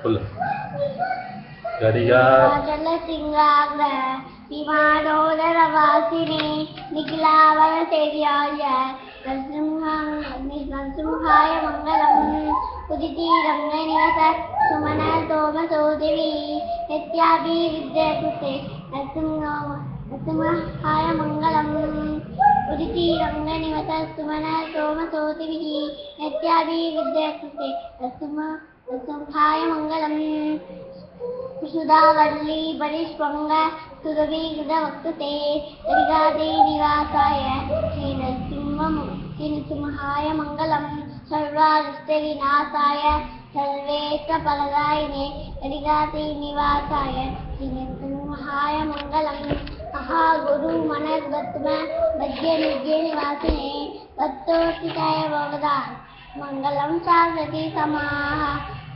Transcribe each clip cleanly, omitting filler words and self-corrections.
சொல்லு. கரிகா சிங்காங்க விமானோதர வாசினி நிகிலாவர சேரியாய நரசிம்ஹாய மங்களம் உதிதீரங்க நிவச சுமன சோம சோதிவி நித்யாபி வித்யகுதே நரசிம்ஹாய மங்களம் உதிதீரங்க நிவச சுமன சோம சோதிவி நித்யாபி வித்யகுதே நரசிம்ஹாய மங்களம் सुधावल्ली परिष्वंग सुरभि हृदवक्तुते गरिगादे निवासाय श्री नृसिंहाय मंगलम सर्वारिष्ट विनाशाय सर्वेश्वर फलदायिने गरिगादे निवासाय श्री नृसिंहाय मंगलम महागुरु मनोगत्म मध्य नित्य निवासिने तत्तोस्थिताय भवदान मंगलम शाश्वती समाः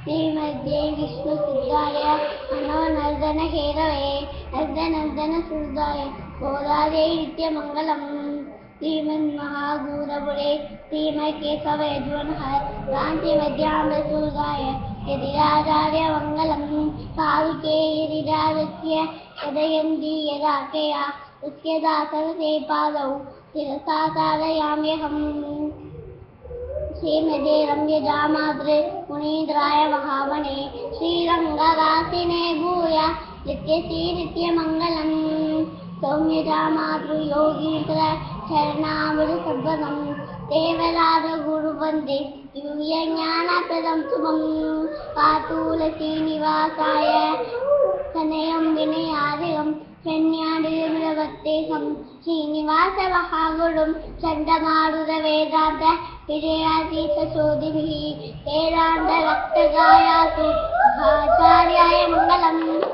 श्रीमद्ये विष्णु सिद्धाय मनोनर्दन हेरवे नर्दनर्दन सुरदाय गोदादे नित्य मंगलम श्रीमन्महागुरपुरे श्रीमत्केशव यज्वनः कांति मध्याम्र सुरदाय यदिराचार्य मंगलम कालिके यदिराजस्य यदयन्ति यदाकेया तस्य दासरसे पादौ शिरसा साधयाम्यहम् श्रीमते रम्यजामाद्रे मुनीन्द्राय महामणे श्रीरङ्गवासिने भूय नित्यश्री नित्यमङ्गलम् सौम्यजामातृ योगीन्द्र चरणामृतसद्वदं देवराज गुरुवन्दे दिव्यज्ञानप्रदं शुभं पातुलसीनिवासाय तनयं विनयादिगं शन्यादिविरवत्तेहं श्रीनिवासमहागुरुं चण्डमारुतवेदान्त विजयातीतशोधिभिः वेदान्तरक्तगायासु आचार्याय मङ्गलम्।